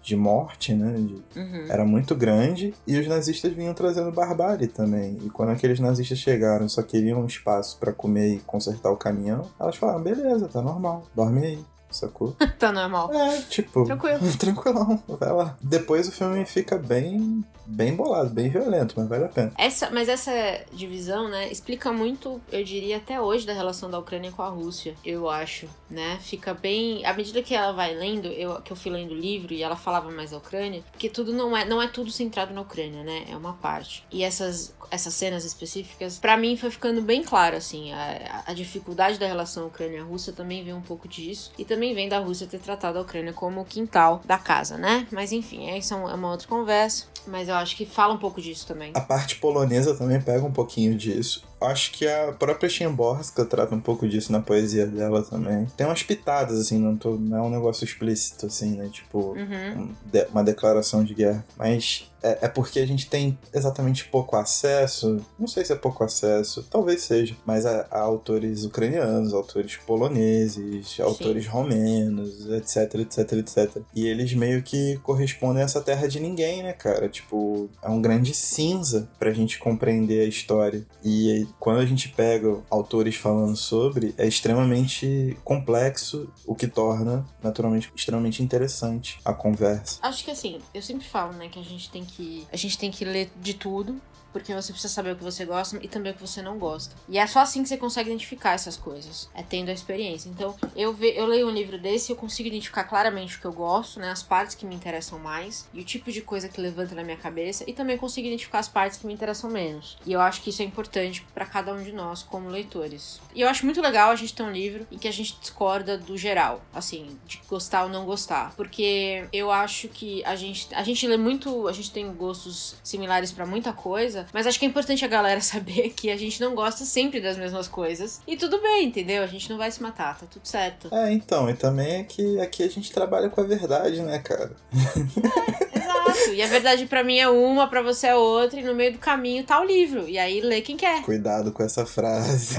Speaker 2: de morte, né, era muito grande, e os nazistas vinham trazendo barbárie também. E quando aqueles nazistas chegaram e só queriam um espaço pra comer e consertar o caminhão, elas falaram, beleza, tá normal, dorme aí. Sacou?
Speaker 1: Tá normal.
Speaker 2: É, tipo...
Speaker 1: Tranquilo.
Speaker 2: Tranquilão, vai lá. Depois o filme fica bem bolado, bem violento, mas vale a pena.
Speaker 1: Mas essa divisão, né, explica muito, eu diria, até hoje, da relação da Ucrânia com a Rússia, eu acho, né? Fica bem... À medida que ela vai lendo, que eu fui lendo o livro e ela falava mais da Ucrânia, porque tudo não é tudo centrado na Ucrânia, né? É uma parte. E essas cenas específicas, pra mim, foi ficando bem claro, assim, a dificuldade da relação Ucrânia-Rússia também vem um pouco disso, e também vem da Rússia ter tratado a Ucrânia como o quintal da casa, né? Mas enfim, isso é uma outra conversa. Mas eu acho que fala um pouco disso também.
Speaker 2: A parte polonesa também pega um pouquinho disso. Acho que a própria Szymborska trata um pouco disso na poesia dela também. Tem umas pitadas, assim, não é um negócio explícito, assim, né? Tipo, uma declaração de guerra. Mas é porque a gente tem exatamente pouco acesso. Não sei se é pouco acesso, talvez seja. Mas a autores ucranianos, autores poloneses, autores romenos, etc, etc, etc. E eles meio que correspondem a essa terra de ninguém, né, cara? Tipo, é um grande cinza pra gente compreender a história. E quando a gente pega autores falando sobre, é extremamente complexo, o que torna, naturalmente, extremamente interessante a conversa.
Speaker 1: Acho que assim, eu sempre falo, né, que a gente tem que ler de tudo, porque você precisa saber o que você gosta e também o que você não gosta. E é só assim que você consegue identificar essas coisas. É tendo a experiência. Então, eu leio um livro desse e eu consigo identificar claramente o que eu gosto, né? As partes que me interessam mais e o tipo de coisa que levanta na minha cabeça. E também consigo identificar as partes que me interessam menos. E eu acho que isso é importante pra cada um de nós como leitores. E eu acho muito legal a gente ter um livro em que a gente discorda do geral. Assim, de gostar ou não gostar. Porque eu acho que a gente lê muito... A gente tem gostos similares pra muita coisa. Mas acho que é importante a galera saber que a gente não gosta sempre das mesmas coisas. E tudo bem, entendeu? A gente não vai se matar, tá tudo certo.
Speaker 2: Então, e também é que aqui a gente trabalha com a verdade, né, cara?
Speaker 1: Exato. E a verdade pra mim é uma, pra você é outra, e no meio do caminho tá o livro. E aí lê quem quer.
Speaker 2: Cuidado com essa frase.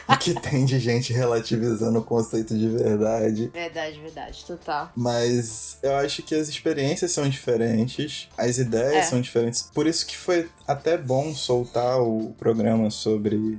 Speaker 2: O que tem de gente relativizando o conceito de verdade.
Speaker 1: Verdade, total.
Speaker 2: Mas eu acho que as experiências são diferentes, as ideias são diferentes. Por isso que foi até bom soltar o programa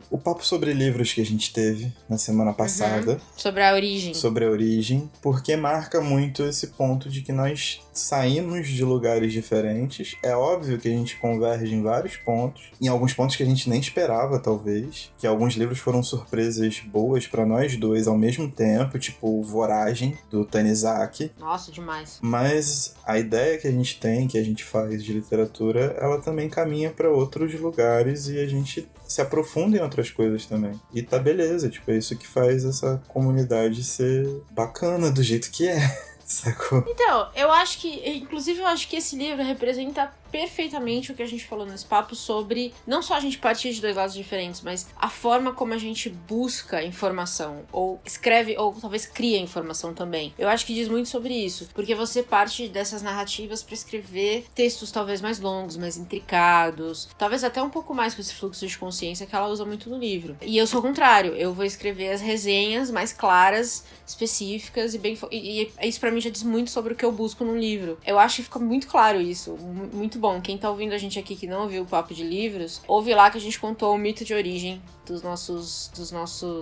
Speaker 2: o papo sobre livros que a gente teve na semana passada.
Speaker 1: Sobre a origem.
Speaker 2: Sobre a origem, porque marca muito esse ponto de que nós saímos de lugares diferentes. É óbvio que a gente converge em vários pontos, em alguns pontos que a gente nem esperava, talvez, que alguns livros foram surpresas boas pra nós dois ao mesmo tempo, tipo Voragem, do Tanizaki.
Speaker 1: Nossa, demais.
Speaker 2: Mas a ideia que a gente tem, que a gente faz de literatura, ela também caminha pra outros lugares e a gente se aprofunda em outras coisas também. E tá beleza, tipo, é isso que faz essa comunidade ser bacana do jeito que é. Sacou?
Speaker 1: Então, eu acho que... Inclusive, eu acho que esse livro representa perfeitamente o que a gente falou nesse papo sobre não só a gente partir de dois lados diferentes, mas a forma como a gente busca informação, ou escreve, ou talvez cria informação também. Eu acho que diz muito sobre isso, porque você parte dessas narrativas para escrever textos talvez mais longos, mais intricados, talvez até um pouco mais com esse fluxo de consciência que ela usa muito no livro. E eu sou o contrário, eu vou escrever as resenhas mais claras, específicas e isso pra mim já diz muito sobre o que eu busco num livro. Eu acho que fica muito claro isso, muito bom. Quem tá ouvindo a gente aqui que não ouviu o Papo de Livros, ouve lá que a gente contou o mito de origem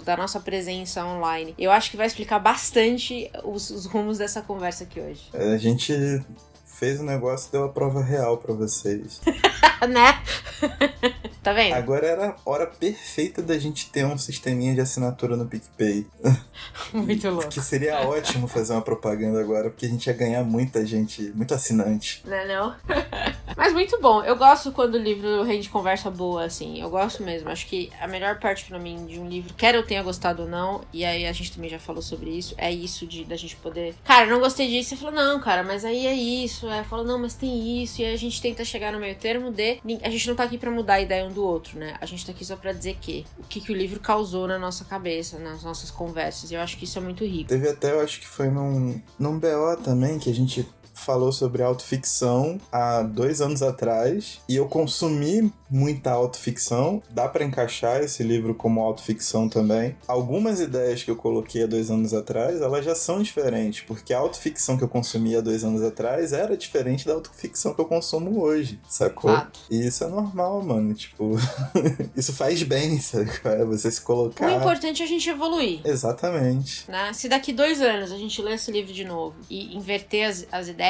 Speaker 1: da nossa presença online. Eu acho que vai explicar bastante os rumos dessa conversa aqui hoje.
Speaker 2: A gente fez um negócio e deu a prova real pra vocês.
Speaker 1: Né? Tá vendo?
Speaker 2: Agora era a hora perfeita da gente ter um sisteminha de assinatura no PicPay.
Speaker 1: Muito louco.
Speaker 2: Que seria ótimo fazer uma propaganda agora, porque a gente ia ganhar muita gente, muito assinante.
Speaker 1: Não? Mas muito bom. Eu gosto quando o livro rende conversa boa, assim. Eu gosto mesmo. Acho que a melhor parte pra mim de um livro, quer eu tenha gostado ou não, e aí a gente também já falou sobre isso, é isso da gente poder... Cara, não gostei disso. Você falou, não, cara, mas aí é isso. Aí falou, não, mas tem isso. E aí a gente tenta chegar no meio termo a gente não tá aqui pra mudar a ideia um do outro, né? A gente tá aqui só pra dizer o que o livro causou na nossa cabeça, nas nossas conversas. E eu acho que isso é muito rico.
Speaker 2: Teve até, eu acho que foi num BO também, que a gente falou sobre autoficção há 2 anos atrás, e eu consumi muita autoficção. Dá pra encaixar esse livro como autoficção também. Algumas ideias que eu coloquei há 2 anos atrás, elas já são diferentes, porque a autoficção que eu consumi há 2 anos atrás era diferente da autoficção que eu consumo hoje, sacou?
Speaker 1: Fato.
Speaker 2: E isso é normal, mano, tipo... isso faz bem, sabe? Você se colocar...
Speaker 1: O importante é a gente evoluir.
Speaker 2: Exatamente.
Speaker 1: Né? Se daqui 2 anos a gente ler esse livro de novo e inverter as ideias,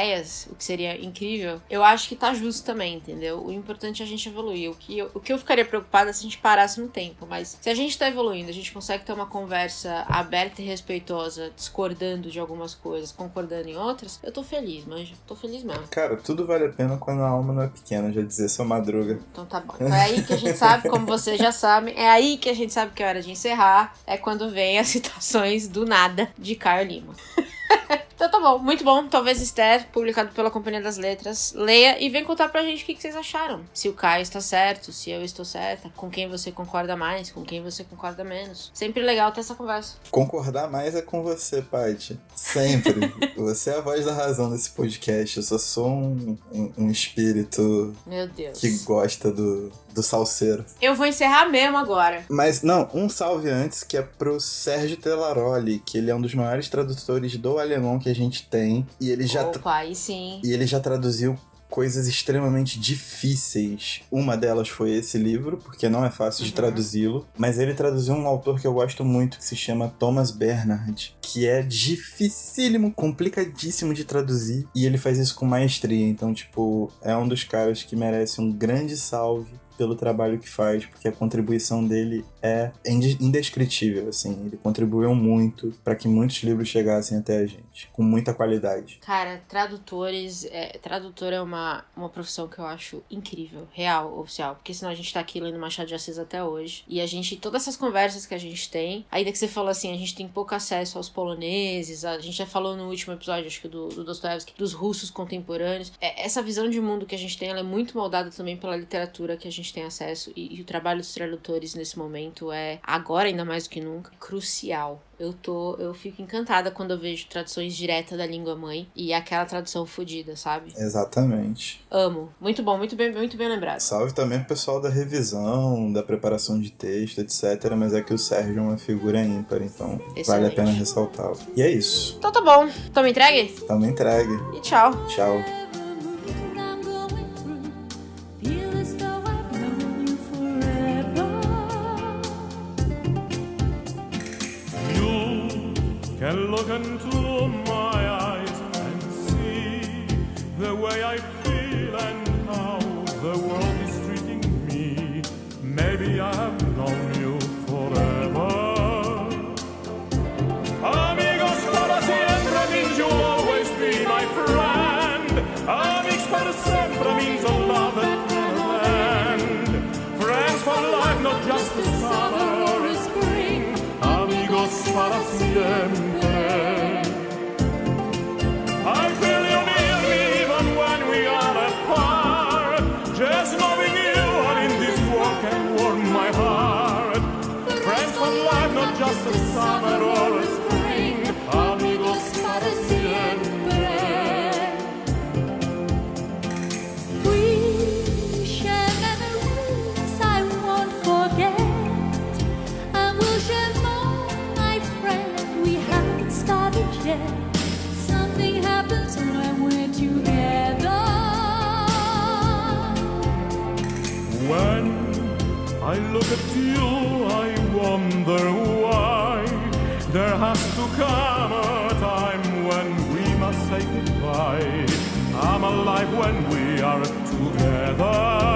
Speaker 1: o que seria incrível, eu acho que tá justo também, entendeu? O importante é a gente evoluir. O que eu ficaria preocupada se a gente parasse no tempo, mas se a gente tá evoluindo, a gente consegue ter uma conversa aberta e respeitosa, discordando de algumas coisas, concordando em outras, eu tô feliz, manja. Tô feliz mesmo.
Speaker 2: Cara, tudo vale a pena quando a alma não é pequena, já dizia seu Madruga.
Speaker 1: Então tá bom. Então é aí que a gente sabe, como vocês já sabem, é aí que a gente sabe que é hora de encerrar, é quando vem as citações do nada de Caio Lima. Então tá bom, muito bom. Talvez Esther, publicado pela Companhia das Letras. Leia e vem contar pra gente o que vocês acharam. Se o Caio está certo, se eu estou certa, com quem você concorda mais, com quem você concorda menos. Sempre legal ter essa conversa.
Speaker 2: Concordar mais é com você, Paty. Sempre. Você é a voz da razão desse podcast. Eu só sou um espírito...
Speaker 1: Meu Deus.
Speaker 2: Que gosta do salseiro.
Speaker 1: Eu vou encerrar mesmo agora.
Speaker 2: Mas, não, um salve antes, que é pro Sérgio Telaroli, que ele é um dos maiores tradutores do alemão que a gente tem. E ele já...
Speaker 1: Opa, aí sim.
Speaker 2: E ele já traduziu coisas extremamente difíceis. Uma delas foi esse livro, porque não é fácil de traduzi-lo. Mas ele traduziu um autor que eu gosto muito, que se chama Thomas Bernhard, que é dificílimo, complicadíssimo de traduzir. E ele faz isso com maestria. Então, tipo, é um dos caras que merece um grande salve pelo trabalho que faz, porque a contribuição dele é indescritível, assim. Ele contribuiu muito para que muitos livros chegassem até a gente, com muita qualidade.
Speaker 1: Cara, tradutor é uma profissão que eu acho incrível, real, oficial, porque senão a gente tá aqui lendo Machado de Assis até hoje, e todas essas conversas que a gente tem, ainda que você falou assim, a gente tem pouco acesso aos poloneses, a gente já falou no último episódio, acho que do Dostoiévski, dos russos contemporâneos, essa visão de mundo que a gente tem, ela é muito moldada também pela literatura que a gente tem acesso, e o trabalho dos tradutores nesse momento é, agora ainda mais do que nunca, crucial. Eu fico encantada quando eu vejo traduções diretas da língua mãe e aquela tradução fodida, sabe?
Speaker 2: Exatamente.
Speaker 1: Amo. Muito bom, muito bem lembrado.
Speaker 2: Salve também pro pessoal da revisão, da preparação de texto, etc. Mas é que o Sérgio é uma figura ímpar, então
Speaker 1: Excelente.
Speaker 2: Vale a pena ressaltá-lo. E é isso.
Speaker 1: Então tá bom. Tamo entregue?
Speaker 2: Tamo entregue.
Speaker 1: E tchau.
Speaker 2: Tchau.
Speaker 3: Can look into my eyes and see the way I feel and how the world is treating me. Maybe I have known you forever. Amigos para siempre means you'll always be my friend. Amigos para siempre means a love that never end. Friends for life, not just the summer or a spring. Amigos para siempre. I feel you near me even when we are apart.
Speaker 4: Something happens when we're together.
Speaker 3: When I look at you, I wonder why there has to come a time when we must say goodbye. I'm alive when we are together.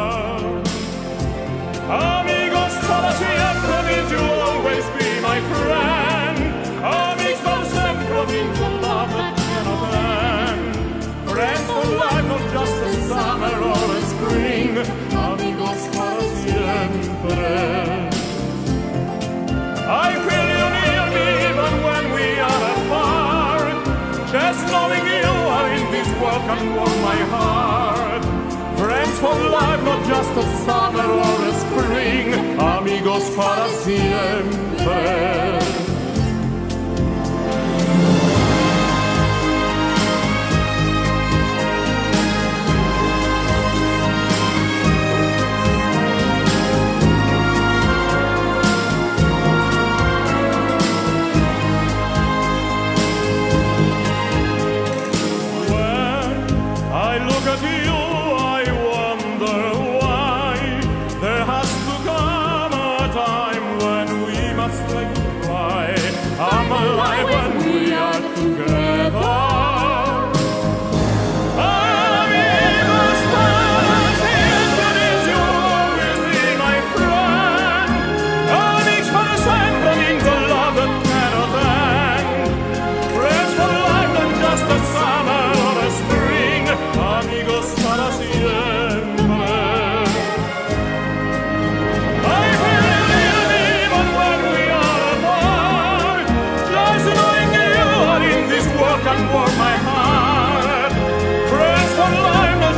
Speaker 3: Amigos para siempre means you'll always be my friend. Amigos para sempre means a love that cannot end. Friends for life, not just a summer or a spring. Amigos para siempre. I feel you near me even when we are apart. Just knowing you are in this world can warm my heart. Friends for life, not just a summer or a spring. Amigos para siempre.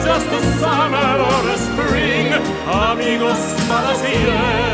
Speaker 3: Just a summer or a spring, amigos para siempre.